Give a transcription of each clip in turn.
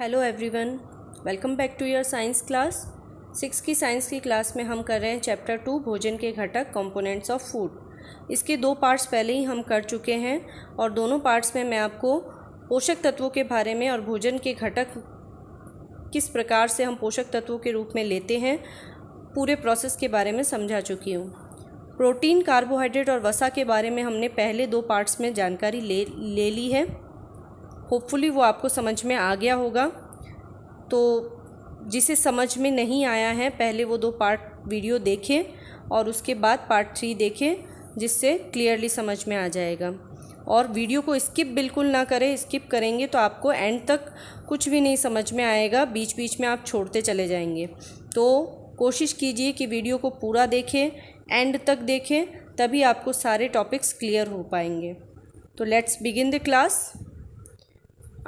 Hello everyone, welcome back to your science class. 6 की science की class में हम कर रहे हैं चैप्टर 2 भोजन के घटक कंपोनेंट्स ऑफ फूड। इसके 2 पार्ट्स पहले ही हम कर चुके हैं और दोनों पार्ट्स में मैं आपको पोषक तत्वों के बारे में और भोजन के घटक किस प्रकार से हम पोषक तत्वों के रूप में लेते हैं पूरे प्रोसेस के बारे में समझा चुकी हूँ। प्रोटीन, कार्बोहाइड्रेट और वसा के बारे में हमने पहले 2 पार्ट्स में जानकारी ले ली है। होपफुली वो आपको समझ में आ गया होगा। तो जिसे समझ में नहीं आया है पहले वो 2 पार्ट वीडियो देखें और उसके बाद पार्ट 3 देखें, जिससे क्लियरली समझ में आ जाएगा। और वीडियो को स्किप बिल्कुल ना करें, स्किप करेंगे तो आपको एंड तक कुछ भी नहीं समझ में आएगा, बीच बीच में आप छोड़ते चले जाएंगे। तो कोशिश कीजिए कि वीडियो को पूरा देखें, एंड तक देखें, तभी आपको सारे टॉपिक्स क्लियर हो पाएंगे। तो लेट्स बिगिन द क्लास।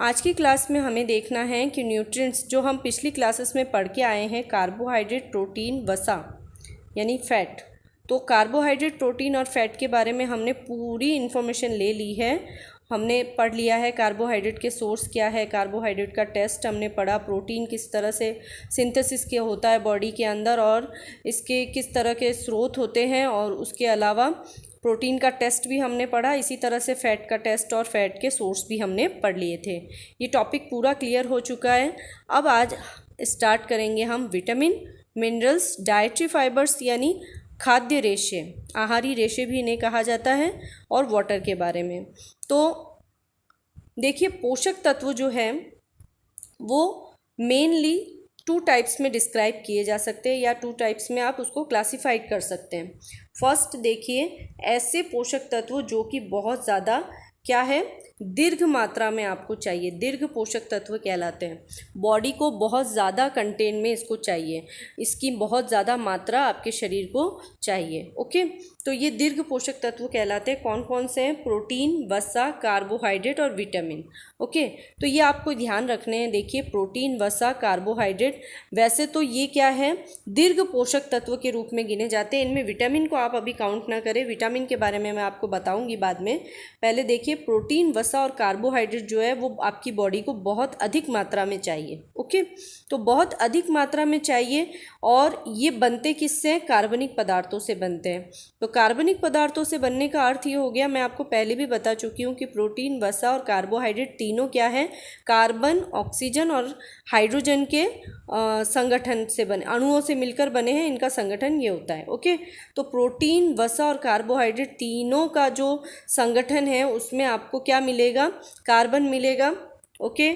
आज की क्लास में हमें देखना है कि न्यूट्रिएंट्स जो हम पिछली क्लासेस में पढ़ के आए हैं, कार्बोहाइड्रेट, प्रोटीन, वसा यानी फैट। तो कार्बोहाइड्रेट, प्रोटीन और फैट के बारे में हमने पूरी इन्फॉर्मेशन ले ली है। हमने पढ़ लिया है कार्बोहाइड्रेट के सोर्स क्या है, कार्बोहाइड्रेट का टेस्ट हमने पढ़ा, प्रोटीन किस तरह से सिंथेसिस क्या होता है बॉडी के अंदर और इसके किस तरह के स्रोत होते हैं, और उसके अलावा प्रोटीन का टेस्ट भी हमने पढ़ा। इसी तरह से फ़ैट का टेस्ट और फैट के सोर्स भी हमने पढ़ लिए थे। ये टॉपिक पूरा क्लियर हो चुका है। अब आज स्टार्ट करेंगे हम विटामिन, मिनरल्स, डाइटरी फाइबर्स यानी खाद्य रेशे, आहारी रेशे भी इन्हें कहा जाता है, और वाटर के बारे में। तो देखिए, पोषक तत्व जो है वो मेनली 2 टाइप्स में डिस्क्राइब किए जा सकते हैं, या 2 टाइप्स में आप उसको क्लासीफाइड कर सकते हैं। फर्स्ट देखिए, ऐसे पोषक तत्व जो कि बहुत ज़्यादा क्या है, दीर्घ मात्रा में आपको चाहिए, दीर्घ पोषक तत्व कहलाते हैं। बॉडी को बहुत ज़्यादा कंटेन में इसको चाहिए, इसकी बहुत ज़्यादा मात्रा आपके शरीर को चाहिए। ओके, तो ये दीर्घ पोषक तत्व कहलाते हैं। कौन कौन से हैं? प्रोटीन, वसा, कार्बोहाइड्रेट और विटामिन। ओके, तो ये आपको ध्यान रखने हैं। देखिए, प्रोटीन, वसा, कार्बोहाइड्रेट, वैसे तो ये क्या है, दीर्घ पोषक तत्व के रूप में गिने जाते हैं। इनमें विटामिन को आप अभी काउंट ना करें, विटामिन के बारे में मैं आपको बताऊंगी बाद में। पहले देखिए, प्रोटीन, वसा और कार्बोहाइड्रेट जो है वो आपकी बॉडी को बहुत अधिक मात्रा में चाहिए। ओके, तो बहुत अधिक मात्रा में चाहिए, और ये बनते किससे हैं? कार्बनिक पदार्थों से बनते हैं। तो कार्बनिक पदार्थों से बनने का अर्थ ये हो गया, मैं आपको पहले भी बता चुकी हूँ कि प्रोटीन, वसा और कार्बोहाइड्रेट तीनों क्या है, कार्बन, ऑक्सीजन और हाइड्रोजन के संगठन से बने, अणुओं से मिलकर बने हैं। इनका संगठन ये होता है। ओके, तो प्रोटीन, वसा और कार्बोहाइड्रेट तीनों का जो संगठन है उसमें आपको क्या मिलेगा? कार्बन मिलेगा, ओके,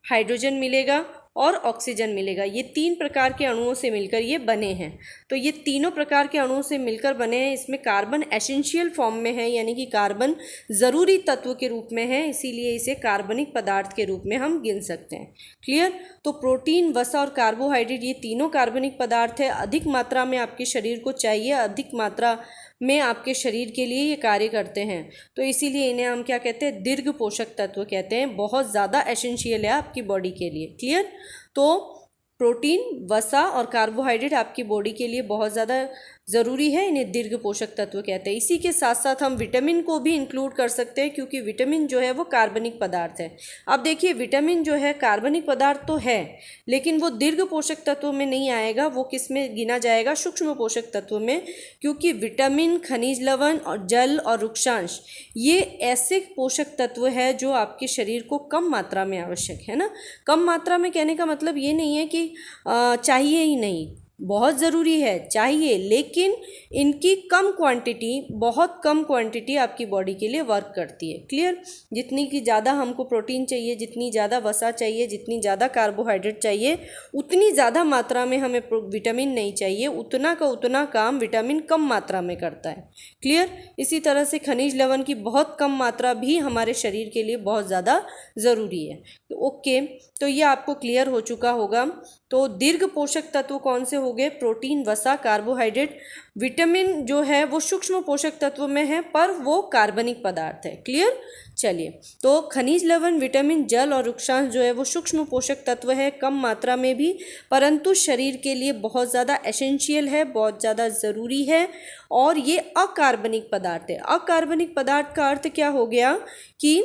हाइड्रोजन मिलेगा और ऑक्सीजन मिलेगा। ये 3 प्रकार के अणुओं से मिलकर ये बने हैं। तो ये तीनों प्रकार के अणुओं से मिलकर बने हैं। इसमें कार्बन एसेंशियल फॉर्म में है, यानी कि कार्बन ज़रूरी तत्व के रूप में है, इसीलिए इसे कार्बनिक पदार्थ के रूप में हम गिन सकते हैं। क्लियर? तो प्रोटीन, वसा और कार्बोहाइड्रेट ये तीनों कार्बनिक पदार्थ है, अधिक मात्रा में आपके शरीर को चाहिए, अधिक मात्रा में आपके शरीर के लिए ये कार्य करते हैं। तो इसीलिए इन्हें हम क्या कहते हैं? दीर्घ पोषक तत्व कहते हैं। बहुत ज़्यादा एसेंशियल है आपकी बॉडी के लिए। क्लियर? तो प्रोटीन, वसा और कार्बोहाइड्रेट आपकी बॉडी के लिए बहुत ज़्यादा ज़रूरी है, इन्हें दीर्घ पोषक तत्व कहते हैं। इसी के साथ साथ हम विटामिन को भी इंक्लूड कर सकते हैं, क्योंकि विटामिन जो है वो कार्बनिक पदार्थ है। अब देखिए, विटामिन जो है कार्बनिक पदार्थ तो है, लेकिन वो दीर्घ पोषक तत्वों में नहीं आएगा। वो किस में गिना जाएगा? सूक्ष्म पोषक तत्व में, क्योंकि विटामिन, खनिज लवण और जल और रुक्षांश ये ऐसे पोषक तत्व है जो आपके शरीर को कम मात्रा में आवश्यक है ना। कम मात्रा में कहने का मतलब ये नहीं है कि चाहिए ही नहीं, बहुत ज़रूरी है, चाहिए, लेकिन इनकी कम क्वांटिटी, बहुत कम क्वांटिटी आपकी बॉडी के लिए वर्क करती है। क्लियर? जितनी की ज़्यादा हमको प्रोटीन चाहिए, जितनी ज़्यादा वसा चाहिए, जितनी ज़्यादा कार्बोहाइड्रेट चाहिए, उतनी ज़्यादा मात्रा में हमें विटामिन नहीं चाहिए। उतना का उतना काम विटामिन कम मात्रा में करता है। क्लियर? इसी तरह से खनिज लवण की बहुत कम मात्रा भी हमारे शरीर के लिए बहुत ज़्यादा ज़रूरी है। ओके, तो ये आपको क्लियर हो चुका होगा। तो दीर्घ पोषक तत्व कौन से हो गए? प्रोटीन, वसा, कार्बोहाइड्रेट। विटामिन जो है वो सूक्ष्म पोषक तत्व में है, पर वो कार्बनिक पदार्थ है। क्लियर? चलिए, तो खनिज लवण, विटामिन, जल और रुक्षांश जो है वो सूक्ष्म पोषक तत्व है, कम मात्रा में भी, परंतु शरीर के लिए बहुत ज़्यादा एसेंशियल है, बहुत ज़्यादा ज़रूरी है, और ये अकार्बनिक पदार्थ है। अकार्बनिक पदार्थ का अर्थ क्या हो गया कि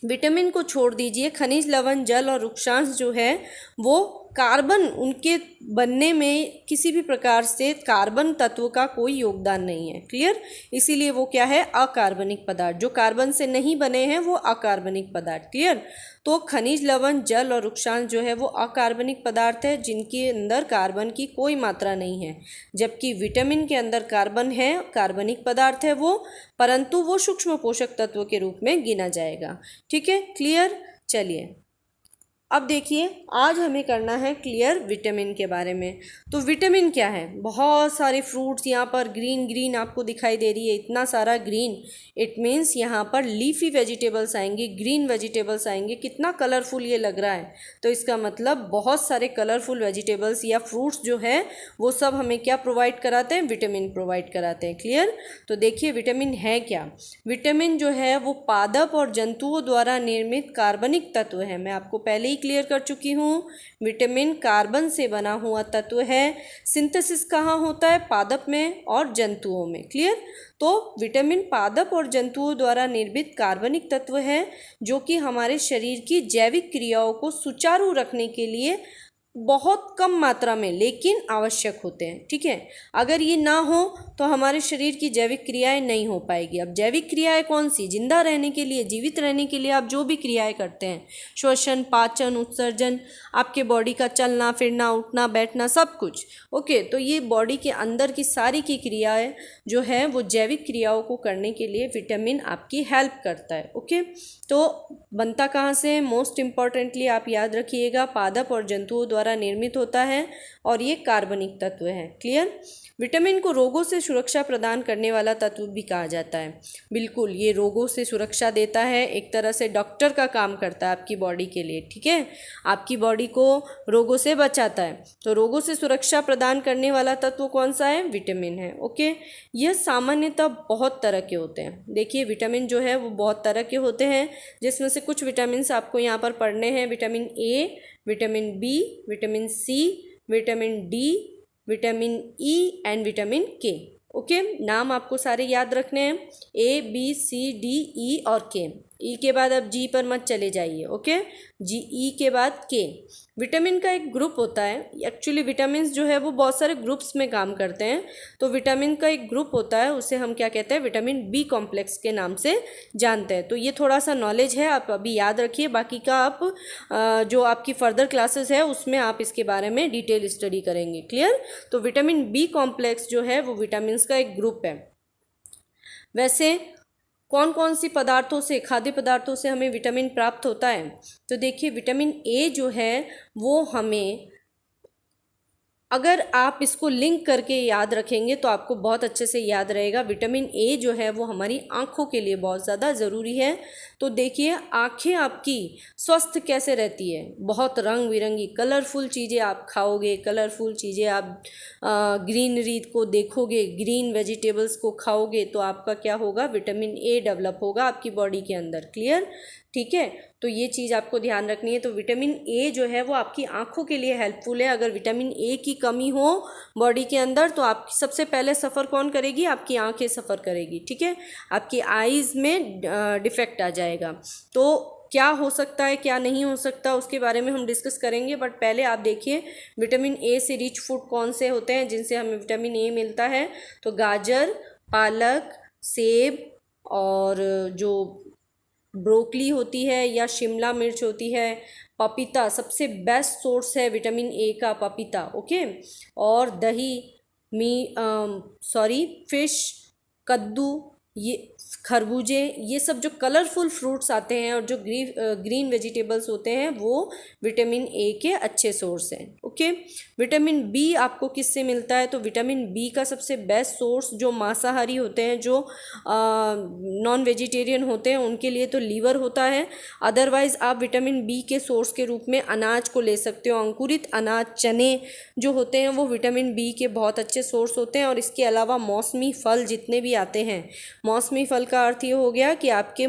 विटामिन को छोड़ दीजिए, खनिज लवण, जल और रुक्षांश जो है वो कार्बन, उनके बनने में किसी भी प्रकार से कार्बन तत्व का कोई योगदान नहीं है। क्लियर? इसीलिए वो क्या है? अकार्बनिक पदार्थ। जो कार्बन से नहीं बने हैं वो अकार्बनिक पदार्थ। क्लियर? तो खनिज लवण, जल और रुक्षांश जो है वो अकार्बनिक पदार्थ है जिनके अंदर कार्बन की कोई मात्रा नहीं है, जबकि विटामिन के अंदर कार्बन है, कार्बनिक पदार्थ है वो, परंतु वो सूक्ष्म पोषक तत्व के रूप में गिना जाएगा। ठीक है? क्लियर? चलिए अब देखिए, आज हमें करना है क्लियर विटामिन के बारे में। तो विटामिन क्या है? बहुत सारे फ्रूट्स यहाँ पर ग्रीन ग्रीन आपको दिखाई दे रही है, इतना सारा ग्रीन, इट मीन्स यहाँ पर लीफी वेजिटेबल्स आएंगे, ग्रीन वेजिटेबल्स आएंगे। कितना कलरफुल ये लग रहा है, तो इसका मतलब बहुत सारे कलरफुल वेजिटेबल्स या फ्रूट्स जो है वो सब हमें क्या प्रोवाइड कराते हैं? विटामिन प्रोवाइड कराते हैं। क्लियर? तो देखिए विटामिन है क्या। विटामिन जो है वो पादप और जंतुओं द्वारा निर्मित कार्बनिक तत्व है। मैं आपको पहले क्लियर कर चुकी हूँ, विटामिन कार्बन से बना हुआ तत्व है। सिंथेसिस कहाँ होता है? पादप में और जंतुओं में। क्लियर? तो विटामिन पादप और जंतुओं द्वारा निर्मित कार्बनिक तत्व है जो कि हमारे शरीर की जैविक क्रियाओं को सुचारू रखने के लिए बहुत कम मात्रा में लेकिन आवश्यक होते हैं। ठीक है? अगर ये ना हो तो हमारे शरीर की जैविक क्रियाएं नहीं हो पाएगी। अब जैविक क्रियाएं कौन सी? जिंदा रहने के लिए, जीवित रहने के लिए आप जो भी क्रियाएं करते हैं, श्वसन, पाचन, उत्सर्जन, आपके बॉडी का चलना फिरना, उठना बैठना, सब कुछ। ओके, तो ये बॉडी के अंदर की सारी की क्रियाएं जो है वो जैविक क्रियाओं को करने के लिए विटामिन आपकी हेल्प करता है। ओके, तो बनता कहाँ से? मोस्ट इम्पॉर्टेंटली आप याद रखिएगा, पादप और जंतुओं द्वारा निर्मित होता है और ये कार्बनिक तत्व है। क्लियर? विटामिन को रोगों से सुरक्षा प्रदान करने वाला तत्व भी कहा जाता है। बिल्कुल, ये रोगों से सुरक्षा देता है, एक तरह से डॉक्टर का काम करता है आपकी बॉडी के लिए। ठीक है? आपकी बॉडी को रोगों से बचाता है। तो रोगों से सुरक्षा प्रदान करने वाला तत्व कौन सा है? विटामिन है। ओके, यह सामान्यतः बहुत तरह के होते हैं। देखिए विटामिन जो है वो बहुत तरह के होते हैं, जिसमें से कुछ विटामिन आपको यहाँ पर पढ़ने हैं। Vitamin A, vitamin B, vitamin C, vitamin D, vitamin E and vitamin K. Okay, नाम आपको सारे याद रखने हैं, A B C D E और के। ई के बाद अब जी पर मत चले जाइए। ओके, जी ई के बाद के। विटामिन का एक ग्रुप होता है, एक्चुअली विटामिन जो है वो बहुत सारे ग्रुप्स में काम करते हैं। तो विटामिन का एक ग्रुप होता है, उसे हम क्या कहते हैं? विटामिन बी कॉम्प्लेक्स के नाम से जानते हैं। तो ये थोड़ा सा नॉलेज है, आप अभी याद रखिए, बाकी का आप जो आपकी फर्दर क्लासेस है उसमें आप इसके बारे में डिटेल स्टडी करेंगे। क्लियर? तो विटामिन बी कॉम्प्लेक्स जो है वो विटामिन का एक ग्रुप है। वैसे कौन कौन सी पदार्थों से, खाद्य पदार्थों से हमें विटामिन प्राप्त होता है? तो देखिए विटामिन ए जो है वो हमें, अगर आप इसको लिंक करके याद रखेंगे तो आपको बहुत अच्छे से याद रहेगा। विटामिन ए जो है वो हमारी आँखों के लिए बहुत ज़्यादा ज़रूरी है। तो देखिए आँखें आपकी स्वस्थ कैसे रहती है? बहुत रंग बिरंगी कलरफुल चीज़ें आप खाओगे, कलरफुल चीज़ें आप ग्रीनरी को देखोगे, ग्रीन वेजिटेबल्स को खाओगे, तो आपका क्या होगा? विटामिन ए डेवलप होगा आपकी बॉडी के अंदर। क्लियर? ठीक है, तो ये चीज़ आपको ध्यान रखनी है। तो विटामिन ए जो है वो आपकी आँखों के लिए हेल्पफुल है। अगर विटामिन ए की कमी हो बॉडी के अंदर तो आपकी सबसे पहले सफ़र कौन करेगी? आपकी आँखें सफ़र करेगी। ठीक है, आपकी आईज़ में डिफेक्ट आ जाएगा। तो क्या हो सकता है, क्या नहीं हो सकता, उसके बारे में हम डिस्कस करेंगे। बट पहले आप देखिए विटामिन ए से रिच फूड कौन से होते हैं जिनसे हमें विटामिन ए मिलता है? तो गाजर, पालक, सेब और जो ब्रोकली होती है या शिमला मिर्च होती है, पपीता सबसे बेस्ट सोर्स है विटामिन ए का, पपीता। ओके, और दही, फिश, कद्दू, ये खरबूजे, ये सब जो कलरफुल फ्रूट्स आते हैं और जो ग्रीन वेजिटेबल्स होते हैं वो विटामिन ए के अच्छे सोर्स हैं। ओके, विटामिन बी आपको किससे मिलता है? तो विटामिन बी का सबसे बेस्ट सोर्स जो मांसाहारी होते हैं, जो नॉन वेजिटेरियन होते हैं, उनके लिए तो लीवर होता है। अदरवाइज़ आप विटामिन बी के सोर्स के रूप में अनाज को ले सकते हो। अंकुरित अनाज, चने जो होते हैं वो विटामिन बी के बहुत अच्छे सोर्स होते हैं। और इसके अलावा मौसमी फल जितने भी आते हैं, मौसमी फल का अर्थ ये हो गया कि आपके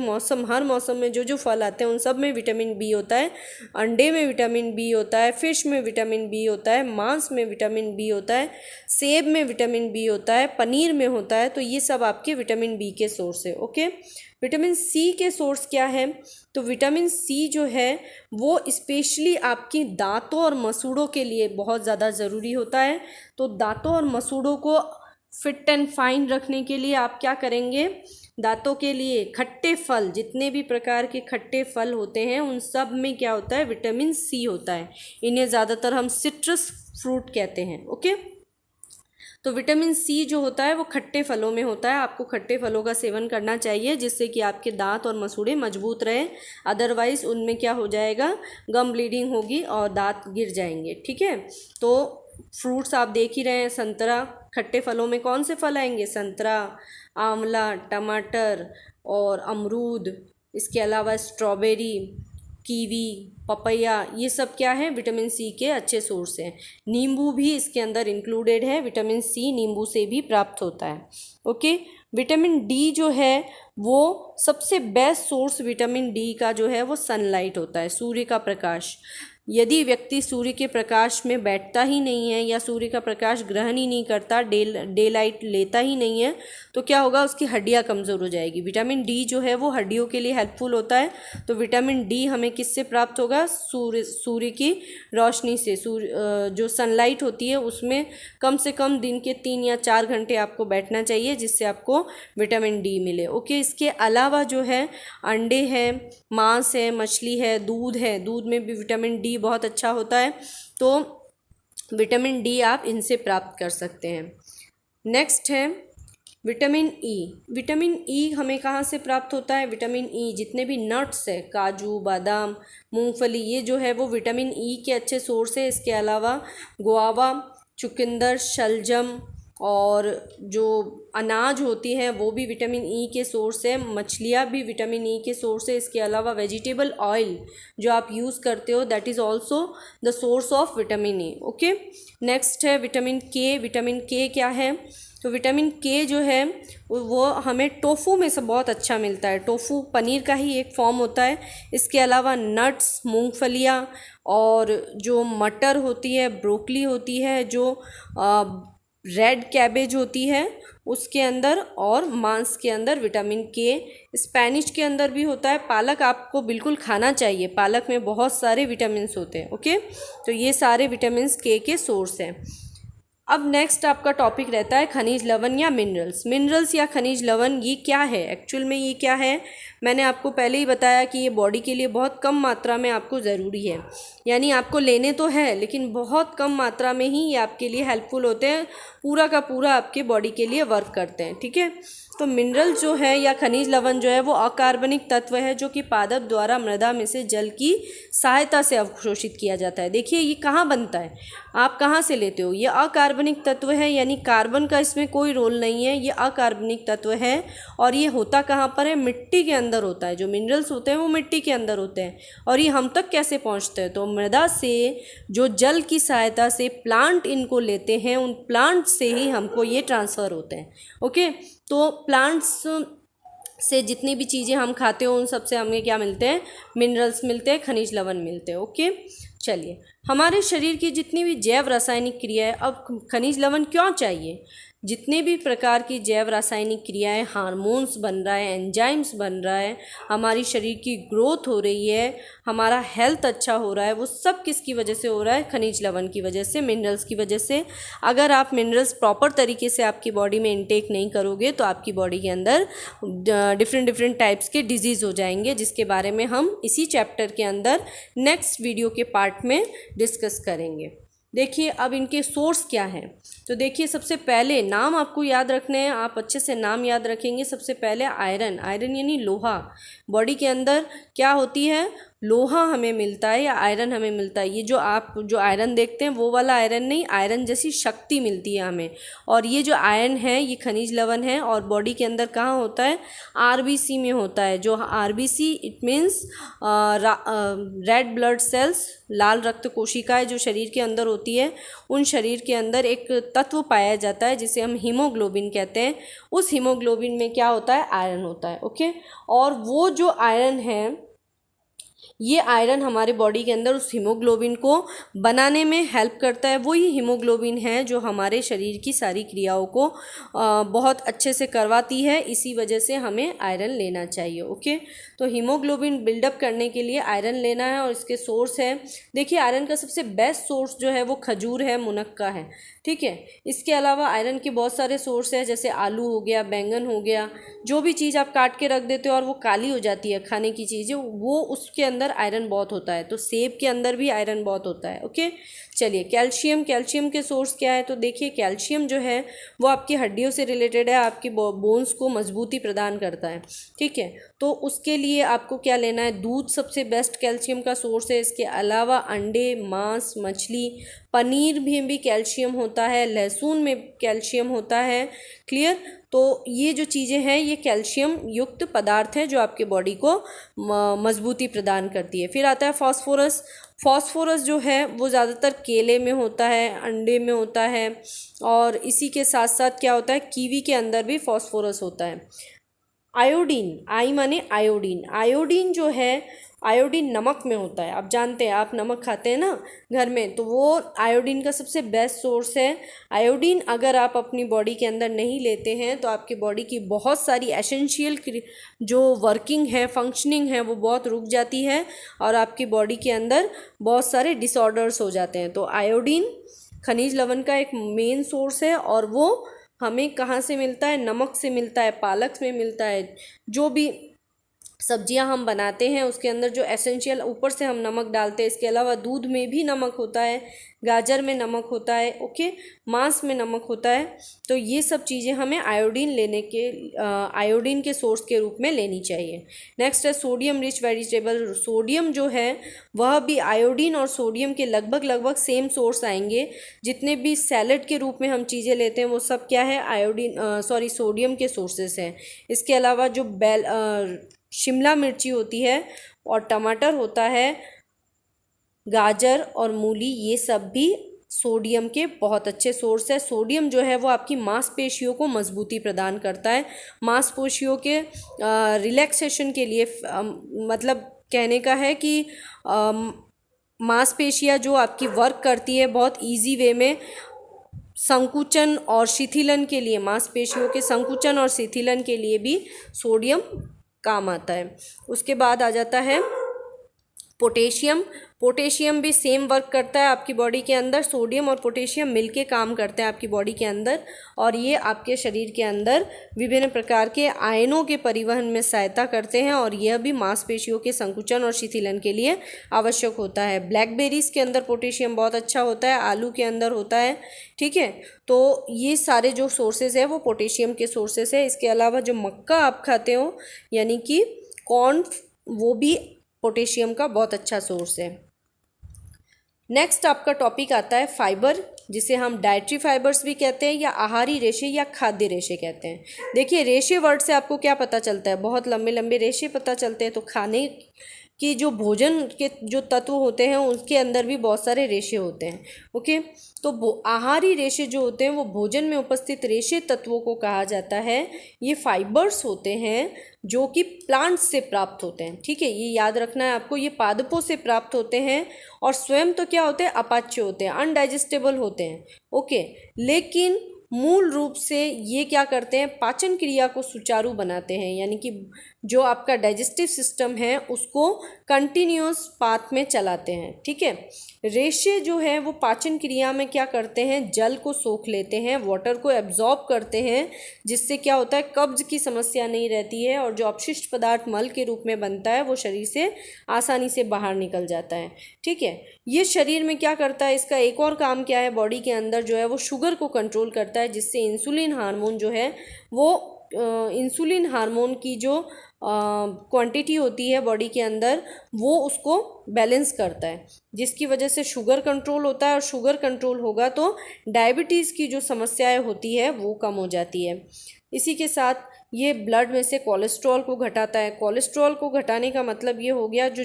हर मौसम में जो जो फल आते हैं उन सब में विटामिन बी होता है। अंडे में विटामिन बी होता है, फिश में विटामिन बी होता है, मांस में विटामिन बी होता है, सेब में विटामिन बी होता है, पनीर में होता है। तो ये सब आपके विटामिन बी के सोर्स है। ओके, विटामिन सी के सोर्स क्या है? तो विटामिन सी जो है वो स्पेशली आपकी दांतों और मसूड़ों के लिए बहुत ज़्यादा ज़रूरी होता है। तो दांतों और मसूड़ों को फिट एंड फाइन रखने के लिए आप क्या करेंगे? दांतों के लिए खट्टे फल, जितने भी प्रकार के खट्टे फल होते हैं उन सब में क्या होता है? विटामिन सी होता है। इन्हें ज़्यादातर हम सिट्रस फ्रूट कहते हैं। ओके, तो विटामिन सी जो होता है वो खट्टे फलों में होता है। आपको खट्टे फलों का सेवन करना चाहिए जिससे कि आपके दांत और मसूड़े मजबूत रहें। अदरवाइज उनमें क्या हो जाएगा? गम ब्लीडिंग होगी और दांत गिर जाएंगे। ठीक है, तो फ्रूट्स आप देख ही रहे हैं, संतरा, खट्टे फलों में कौन से फल आएंगे? संतरा, आंवला, टमाटर और अमरूद। इसके अलावा स्ट्रॉबेरी, कीवी, पपैया, ये सब क्या है? विटामिन सी के अच्छे सोर्स हैं। नींबू भी इसके अंदर इंक्लूडेड है। विटामिन सी नींबू से भी प्राप्त होता है। ओके, विटामिन डी जो है वो सबसे बेस्ट सोर्स विटामिन डी का जो है वो सनलाइट होता है, सूर्य का प्रकाश। यदि व्यक्ति सूर्य के प्रकाश में बैठता ही नहीं है या सूर्य का प्रकाश ग्रहण ही नहीं करता, डे लाइट लेता ही नहीं है, तो क्या होगा? उसकी हड्डियां कमज़ोर हो जाएगी। विटामिन डी जो है वो हड्डियों के लिए हेल्पफुल होता है। तो विटामिन डी हमें किससे प्राप्त होगा? सूर्य की रोशनी से। सूर्य जो सनलाइट होती है उसमें कम से कम दिन के 3 या 4 घंटे आपको बैठना चाहिए जिससे आपको विटामिन डी मिले। ओके, इसके अलावा जो है अंडे हैं, मांस है, मछली है, दूध है। दूध में भी विटामिन डी बहुत अच्छा होता है। तो विटामिन डी आप इनसे प्राप्त कर सकते हैं। नेक्स्ट है विटामिन ई। विटामिन ई हमें कहाँ से प्राप्त होता है? विटामिन ई जितने भी नट्स है, काजू, बादाम, मूंगफली, ये जो है वो विटामिन ई के अच्छे सोर्स है। इसके अलावा गुआवा, चुकंदर, शलजम और जो अनाज होती हैं वो भी विटामिन ई के सोर्स है। मछलियाँ भी विटामिन ई के सोर्स है। इसके अलावा वेजिटेबल ऑयल जो आप यूज़ करते हो that is also the source of vitamin E. Okay, next है विटामिन के। विटामिन के क्या है? तो विटामिन के जो है वो हमें टोफू में से बहुत अच्छा मिलता है। टोफू पनीर का ही एक फॉर्म होता है। इसके अलावा नट्स, मूंगफलियाँ और जो मटर होती है, ब्रोकली होती है, जो रेड कैबेज होती है उसके अंदर, और मांस के अंदर विटामिन के। स्पेनिश के अंदर भी होता है। पालक आपको बिल्कुल खाना चाहिए, पालक में बहुत सारे विटामिन्स होते हैं। ओके, तो ये सारे विटामिन्स के सोर्स हैं। अब नेक्स्ट आपका टॉपिक रहता है खनिज लवण या मिनरल्स। मिनरल्स या खनिज लवण ये क्या है? एक्चुअल में ये क्या है? मैंने आपको पहले ही बताया कि ये बॉडी के लिए बहुत कम मात्रा में आपको ज़रूरी है, यानी आपको लेने तो है लेकिन बहुत कम मात्रा में ही ये आपके लिए हेल्पफुल होते हैं, पूरा का पूरा आपके बॉडी के लिए वर्क करते हैं। ठीक है, तो मिनरल जो है या खनिज लवण जो है वो अकार्बनिक तत्व है जो कि पादप द्वारा मृदा में से जल की सहायता से अवशोषित किया जाता है। देखिए ये कहाँ बनता है, आप कहाँ से लेते हो? ये अकार्बनिक तत्व है, यानी कार्बन का इसमें कोई रोल नहीं है, ये अकार्बनिक तत्व है। और ये होता कहाँ पर है? मिट्टी के अंदर होता है। जो मिनरल्स होते हैं वो मिट्टी के अंदर होते हैं। और ये हम तक कैसे पहुँचते हैं? तो मृदा से जो जल की सहायता से प्लांट इनको लेते हैं, उन प्लांट से ही हमको ये ट्रांसफ़र होते हैं। ओके, तो प्लांट्स से जितनी भी चीज़ें हम खाते हो उन सब से हमें क्या मिलते हैं? मिनरल्स मिलते हैं, खनिज लवण मिलते हैं। ओके, चलिए, हमारे शरीर की जितनी भी जैव रासायनिक क्रिया है, अब खनिज लवण क्यों चाहिए? जितने भी प्रकार की जैव रासायनिक क्रियाएं, हार्मोन्स बन रहा है, एंजाइम्स बन रहा है, हमारी शरीर की ग्रोथ हो रही है, हमारा हेल्थ अच्छा हो रहा है, वो सब किसकी वजह से हो रहा है? खनिज लवण की वजह से, मिनरल्स की वजह से। अगर आप मिनरल्स प्रॉपर तरीके से आपकी बॉडी में इंटेक नहीं करोगे तो आपकी बॉडी के अंदर डिफरेंट टाइप्स के डिजीज़ हो जाएंगे, जिसके बारे में हम इसी चैप्टर के अंदर नेक्स्ट वीडियो के पार्ट में डिस्कस करेंगे। देखिए अब इनके सोर्स क्या हैं। तो देखिए सबसे पहले नाम आपको याद रखने हैं, आप अच्छे से नाम याद रखेंगे। सबसे पहले आयरन, आयरन यानी लोहा। बॉडी के अंदर क्या होती है? लोहा हमें मिलता है या आयरन हमें मिलता है। ये जो आप जो आयरन देखते हैं वो वाला आयरन नहीं, आयरन जैसी शक्ति मिलती है हमें। और ये जो आयरन है ये खनिज लवण है और बॉडी के अंदर कहाँ होता है? आरबीसी में होता है। जो RBC it means red blood cells, लाल रक्त कोशिकाएं जो शरीर के अंदर होती है, उन शरीर के अंदर एक तत्व पाया जाता है जिसे हम हीमोग्लोबिन कहते हैं। उस हीमोग्लोबिन में क्या होता है? आयरन होता है। ओके, और वो जो आयरन है ये आयरन हमारे बॉडी के अंदर उस हीमोग्लोबिन को बनाने में हेल्प करता है। वही हीमोग्लोबिन है जो हमारे शरीर की सारी क्रियाओं को बहुत अच्छे से करवाती है। इसी वजह से हमें आयरन लेना चाहिए। ओके, तो हीमोग्लोबिन बिल्डअप करने के लिए आयरन लेना है। और इसके सोर्स है, देखिए आयरन का सबसे बेस्ट सोर्स जो है वो खजूर है, मुनक्का है। ठीक है, इसके अलावा आयरन के बहुत सारे सोर्स है, जैसे आलू हो गया, बैंगन हो गया। जो भी चीज़ आप काट के रख देते हो और वो काली हो जाती है खाने की चीज़ें, वो उसके अंदर आयरन बहुत होता है। तो सेब के अंदर भी आयरन बहुत होता है। ओके, चलिए कैल्शियम, कैल्शियम के सोर्स क्या है? तो देखिए कैल्शियम जो है वो आपकी हड्डियों से रिलेटेड है, आपकी बोन्स को मजबूती प्रदान करता है। ठीक है, तो उसके लिए आपको क्या लेना है? दूध सबसे बेस्ट कैल्शियम का सोर्स है। इसके अलावा अंडे, मांस, मछली, पनीर में भी कैल्शियम होता है, लहसुन में कैल्शियम होता है। क्लियर? तो ये जो चीज़ें हैं ये कैल्शियम युक्त पदार्थ हैं जो आपके बॉडी को मजबूती प्रदान करती है। फिर आता है फास्फोरस। फास्फोरस जो है वो ज़्यादातर केले में होता है, अंडे में होता है, और इसी के साथ साथ क्या होता है, कीवी के अंदर भी फास्फोरस होता है। आयोडीन, आई माने आयोडीन, आयोडीन जो है, आयोडीन नमक में होता है। आप जानते हैं, आप नमक खाते हैं ना घर में, तो वो आयोडीन का सबसे बेस्ट सोर्स है। आयोडीन अगर आप अपनी बॉडी के अंदर नहीं लेते हैं तो आपकी बॉडी की बहुत सारी एसेंशियल जो वर्किंग है, फंक्शनिंग है, वो बहुत रुक जाती है और आपकी बॉडी के अंदर बहुत सारे डिसऑर्डर्स हो जाते हैं। तो आयोडीन खनिज लवण का एक मेन सोर्स है और वो हमें कहाँ से मिलता है? नमक से मिलता है, पालक में मिलता है। जो भी सब्जियां हम बनाते हैं उसके अंदर जो एसेंशियल, ऊपर से हम नमक डालते हैं। इसके अलावा दूध में भी नमक होता है, गाजर में नमक होता है, ओके, मांस में नमक होता है। तो ये सब चीज़ें हमें आयोडीन के सोर्स के रूप में लेनी चाहिए। नेक्स्ट है सोडियम रिच वेजिटेबल। सोडियम जो है वह भी आयोडीन और सोडियम के लगभग सेम सोर्स आएंगे। जितने भी सैलड के रूप में हम चीज़ें लेते हैं वो सब क्या है? सोडियम के सोर्सेस हैं। इसके अलावा जो शिमला मिर्ची होती है और टमाटर होता है, गाजर और मूली, ये सब भी सोडियम के बहुत अच्छे सोर्स है। सोडियम जो है वो आपकी मांसपेशियों को मजबूती प्रदान करता है। मांसपेशियों के रिलैक्सेशन के लिए, मतलब कहने का है कि मांसपेशियां जो आपकी वर्क करती है बहुत इजी वे में, संकुचन और शिथिलन के लिए, मांसपेशियों के संकुचन और शिथिलन के लिए भी सोडियम काम आता है। उसके बाद आ जाता है पोटेशियम। पोटेशियम भी सेम वर्क करता है आपकी बॉडी के अंदर। सोडियम और पोटेशियम मिलके काम करते हैं आपकी बॉडी के अंदर और ये आपके शरीर के अंदर विभिन्न प्रकार के आयनों के परिवहन में सहायता करते हैं और यह भी मांसपेशियों के संकुचन और शिथिलन के लिए आवश्यक होता है। ब्लैकबेरीज के अंदर पोटेशियम बहुत अच्छा होता है, आलू के अंदर होता है। ठीक है, तो ये सारे जो सोर्सेज है वो पोटेशियम के सोर्सेज है। इसके अलावा जो मक्का आप खाते हो यानी कि कॉर्न, वो भी पोटेशियम का बहुत अच्छा सोर्स है। नेक्स्ट आपका टॉपिक आता है फाइबर, जिसे हम डाइटरी फाइबर्स भी कहते हैं या आहारी रेशे या खाद्य रेशे कहते हैं। देखिए रेशे वर्ड से आपको क्या पता चलता है? बहुत लंबे लंबे रेशे पता चलते हैं। तो खाने कि जो भोजन के जो तत्व होते हैं उसके अंदर भी बहुत सारे रेशे होते हैं। ओके, तो आहारी रेशे जो होते हैं वो भोजन में उपस्थित रेशे तत्वों को कहा जाता है। ये फाइबर्स होते हैं जो कि प्लांट्स से प्राप्त होते हैं। ठीक है, ये याद रखना है आपको। ये पादपों से प्राप्त होते हैं और स्वयं तो क्या होते हैं? अपाच्य होते हैं, अनडाइजेस्टेबल होते हैं। ओके, लेकिन मूल रूप से ये क्या करते हैं? पाचन क्रिया को सुचारू बनाते हैं, यानी कि जो आपका डाइजेस्टिव सिस्टम है उसको कंटिन्यूअस पाथ में चलाते हैं। ठीक है, रेशे जो है वो पाचन क्रिया में क्या करते हैं? जल को सोख लेते हैं, वाटर को एब्जॉर्ब करते हैं, जिससे क्या होता है? कब्ज की समस्या नहीं रहती है और जो अपशिष्ट पदार्थ मल के रूप में बनता है वो शरीर से आसानी से बाहर निकल जाता है। ठीक है, ये शरीर में क्या करता है? इसका एक और काम क्या है? बॉडी के अंदर जो है वो शुगर को कंट्रोल करता है, जिससे इंसुलिन हार्मोन जो है वो इंसुलिन हार्मोन की जो क्वांटिटी होती है बॉडी के अंदर वो उसको बैलेंस करता है, जिसकी वजह से शुगर कंट्रोल होता है और शुगर कंट्रोल होगा तो डायबिटीज़ की जो समस्याएं होती है वो कम हो जाती है। इसी के साथ ये ब्लड में से कोलेस्ट्रॉल को घटाता है। कोलेस्ट्रॉल को घटाने का मतलब ये हो गया जो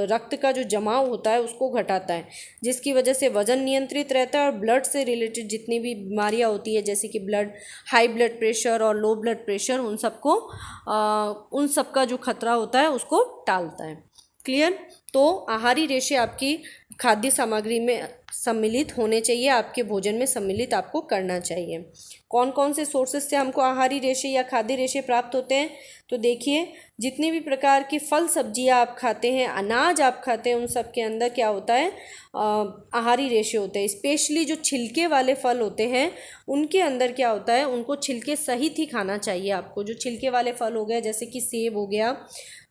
रक्त का जो जमाव होता है उसको घटाता है, जिसकी वजह से वज़न नियंत्रित रहता है और ब्लड से रिलेटेड जितनी भी बीमारियां होती है जैसे कि हाई ब्लड प्रेशर और लो ब्लड प्रेशर, उन सब का जो खतरा होता है उसको टालता है। क्लियर? तो आहारी रेशे आपकी खाद्य सामग्री में सम्मिलित होने चाहिए, आपके भोजन में सम्मिलित आपको करना चाहिए। कौन कौन से सोर्सेज से हमको आहारी रेशे या खाद्य रेशे प्राप्त होते हैं? तो देखिए, जितने भी प्रकार की फल सब्जियां आप खाते हैं, अनाज आप खाते हैं, उन सब के अंदर क्या होता है, आहारी रेशे होते हैं। स्पेशली जो छिलके वाले फल होते हैं उनके अंदर क्या होता है, उनको छिलके सहित ही खाना चाहिए आपको। जो छिलके वाले फल हो गए जैसे कि सेब हो गया,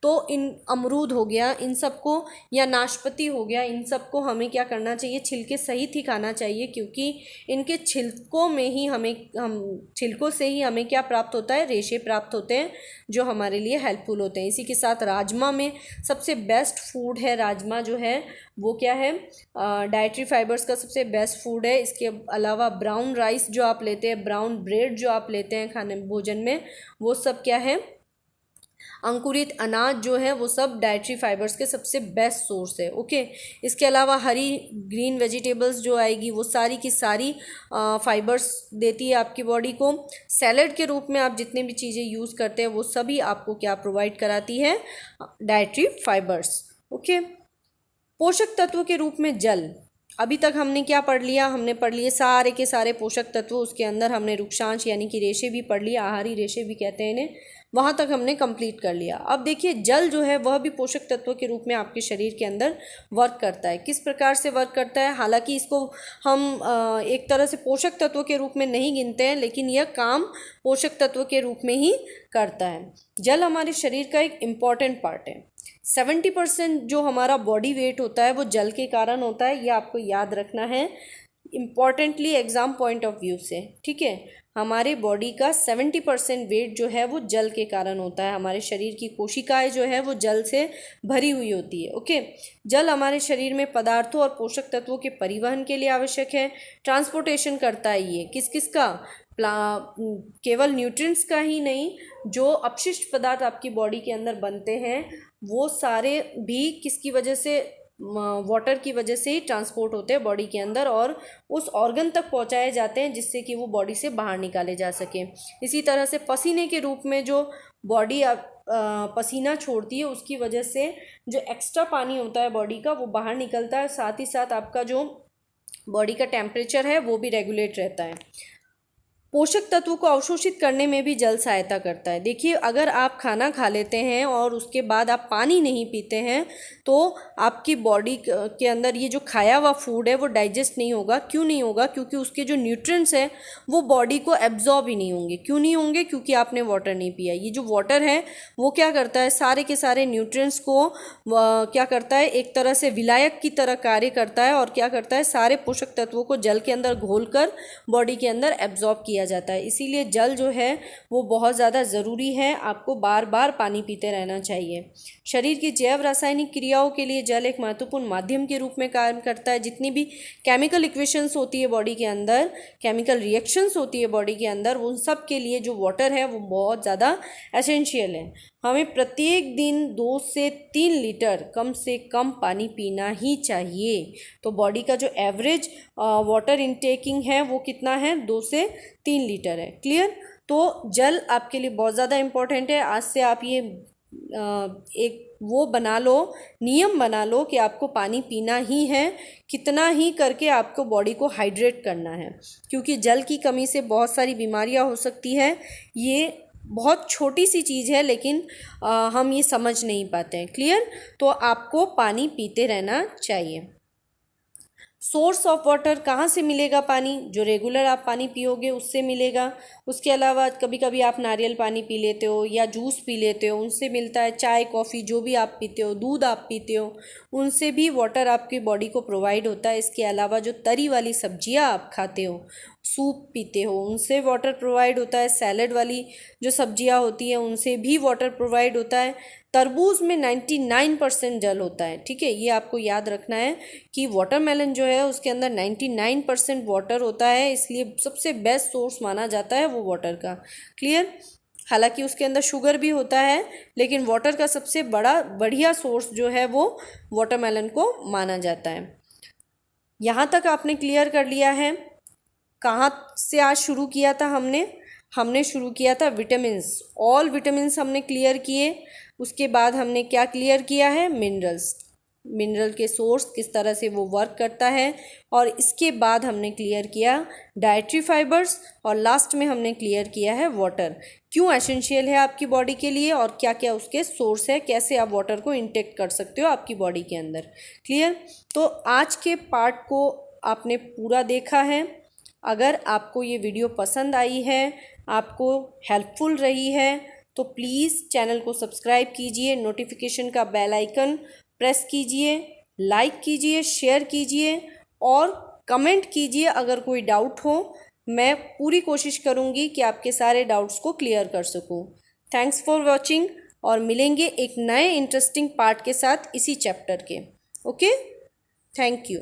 तो इन अमरूद हो गया, इन सबको, या नाशपाती हो गया, इन सबको हमें क्या करना चाहिए, छिलके सहित ही खाना चाहिए, क्योंकि इनके छिलकों में ही हम छिलकों से ही हमें क्या प्राप्त होता है, रेशे प्राप्त होते हैं जो हमारे लिए हेल्पफुल होते हैं। इसी के साथ राजमा में सबसे बेस्ट फूड है, राजमा जो है वो क्या है, डाइटरी फाइबर्स का सबसे बेस्ट फूड है। इसके अलावा ब्राउन राइस जो आप लेते हैं, ब्राउन ब्रेड जो आप लेते हैं खाने भोजन में, वो सब क्या है, अंकुरित अनाज जो है, वो सब डाइटरी फाइबर्स के सबसे बेस्ट सोर्स है। ओके, इसके अलावा हरी ग्रीन वेजिटेबल्स जो आएगी वो सारी की सारी फाइबर्स देती है आपकी बॉडी को। सैलड के रूप में आप जितने भी चीज़ें यूज़ करते हैं वो सभी आपको क्या प्रोवाइड कराती है, डाइटरी फाइबर्स। ओके, पोषक तत्व के रूप में जल, अभी तक हमने क्या पढ़ लिया, हमने पढ़ लिए सारे के सारे पोषक तत्व। उसके अंदर हमने रुक्षांश यानी कि रेशे भी पढ़ लिया, आहारी रेशे भी कहते हैं इन्हें, वहाँ तक हमने कंप्लीट कर लिया। अब देखिए, जल जो है वह भी पोषक तत्व के रूप में आपके शरीर के अंदर वर्क करता है। किस प्रकार से वर्क करता है, हालांकि इसको हम एक तरह से पोषक तत्व के रूप में नहीं गिनते हैं, लेकिन यह काम पोषक तत्व के रूप में ही करता है। जल हमारे शरीर का एक इम्पॉर्टेंट पार्ट है। 70% जो हमारा बॉडी वेट होता है वो जल के कारण होता है, ये आपको याद रखना है importantly exam point of view से। ठीक है, हमारे बॉडी का 70% वेट जो है वो जल के कारण होता है। हमारे शरीर की कोशिकाएं जो है वो जल से भरी हुई होती है। ओके, जल हमारे शरीर में पदार्थों और पोषक तत्वों के परिवहन के लिए आवश्यक है, ट्रांसपोर्टेशन करता है। ये किस किस का, केवल न्यूट्रिएंट्स का ही नहीं, जो अपशिष्ट पदार्थ आपकी बॉडी के अंदर बनते हैं वो सारे भी किसकी वजह से, वाटर की वजह से ही ट्रांसपोर्ट होते हैं बॉडी के अंदर और उस ऑर्गन तक पहुंचाए जाते हैं जिससे कि वो बॉडी से बाहर निकाले जा सके। इसी तरह से पसीने के रूप में जो बॉडी पसीना छोड़ती है, उसकी वजह से जो एक्स्ट्रा पानी होता है बॉडी का वो बाहर निकलता है। साथ ही साथ आपका जो बॉडी का टेम्परेचर है वो भी रेगुलेट रहता है। पोषक तत्वों को अवशोषित करने में भी जल सहायता करता है। देखिए, अगर आप खाना खा लेते हैं और उसके बाद आप पानी नहीं पीते हैं तो आपकी बॉडी के अंदर ये जो खाया हुआ फूड है वो डाइजेस्ट नहीं होगा। क्यों नहीं होगा? क्योंकि उसके जो न्यूट्रिएंट्स हैं वो बॉडी को एब्जॉर्ब ही नहीं होंगे। क्यों नहीं होंगे? क्योंकि आपने वाटर नहीं पिया। ये जो वाटर है वो क्या करता है, सारे के सारे न्यूट्रिएंट्स को क्या करता है, एक तरह से विलायक की तरह कार्य करता है और क्या करता है, सारे पोषक तत्वों को जल के अंदर घोलकर बॉडी के अंदर एब्जॉर्ब किया जाता है। इसीलिए जल जो है वो बहुत ज़्यादा ज़रूरी है, आपको बार बार पानी पीते रहना चाहिए। शरीर की जैव रासायनिक क्रियाओं के लिए जल एक महत्वपूर्ण माध्यम के रूप में काम करता है। जितनी भी केमिकल इक्वेशंस होती है बॉडी के अंदर, केमिकल रिएक्शंस होती है बॉडी के अंदर, उन सब के लिए जो वाटर है वो बहुत ज़्यादा एसेंशियल है। हमें प्रत्येक दिन 2 से 3 लीटर कम से कम पानी पीना ही चाहिए। तो बॉडी का जो एवरेज वाटर इनटेकिंग है वो कितना है, 2 से 3 लीटर है। क्लियर? तो जल आपके लिए बहुत ज़्यादा इम्पोर्टेंट है। आज से आप ये एक वो बना लो, नियम बना लो कि आपको पानी पीना ही है, कितना ही करके आपको बॉडी को हाइड्रेट करना है, क्योंकि जल की कमी से बहुत सारी बीमारियां हो सकती है। ये बहुत छोटी सी चीज़ है लेकिन हम ये समझ नहीं पाते हैं। क्लियर? तो आपको पानी पीते रहना चाहिए। सोर्स ऑफ वाटर कहाँ से मिलेगा? पानी जो रेगुलर आप पानी पियोगे उससे मिलेगा। उसके अलावा कभी कभी आप नारियल पानी पी लेते हो या जूस पी लेते हो, उनसे मिलता है। चाय कॉफ़ी जो भी आप पीते हो, दूध आप पीते हो, उनसे भी वाटर आपकी बॉडी को प्रोवाइड होता है। इसके अलावा जो तरी वाली सब्जियां आप खाते हो, सूप पीते हो, उनसे वाटर प्रोवाइड होता है। सैलड वाली जो सब्जियां होती हैं उनसे भी वाटर प्रोवाइड होता है। तरबूज में 99% जल होता है। ठीक है, ये आपको याद रखना है कि वाटरमेलन जो है उसके अंदर 99% वाटर होता है, इसलिए सबसे बेस्ट सोर्स माना जाता है वो वाटर का। क्लियर? हालांकि उसके अंदर शुगर भी होता है लेकिन वाटर का सबसे बढ़िया सोर्स जो है वो वाटरमेलन को माना जाता है। यहाँ तक आपने क्लियर कर लिया है। कहाँ से आज शुरू किया था हमने शुरू किया था विटामिन्स। ऑल विटामिन्स हमने क्लियर किए। उसके बाद हमने क्या क्लियर किया है? मिनरल्स। मिनरल के सोर्स, किस तरह से वो वर्क करता है, और इसके बाद हमने क्लियर किया डाइटरी फाइबर्स, और लास्ट में हमने क्लियर किया है वाटर क्यों एसेंशियल है आपकी बॉडी के लिए और क्या क्या उसके सोर्स है, कैसे आप वाटर को इंटेक कर सकते हो आपकी बॉडी के अंदर। क्लियर? तो आज के पार्ट को आपने पूरा देखा है। अगर आपको ये वीडियो पसंद आई है, आपको हेल्पफुल रही है, तो प्लीज़ चैनल को सब्सक्राइब कीजिए, नोटिफिकेशन का बेल आइकन प्रेस कीजिए, लाइक कीजिए, शेयर कीजिए और कमेंट कीजिए अगर कोई डाउट हो। मैं पूरी कोशिश करूँगी कि आपके सारे डाउट्स को क्लियर कर सकूँ। थैंक्स फॉर वॉचिंग, और मिलेंगे एक नए इंटरेस्टिंग पार्ट के साथ इसी चैप्टर के। Okay, thank you.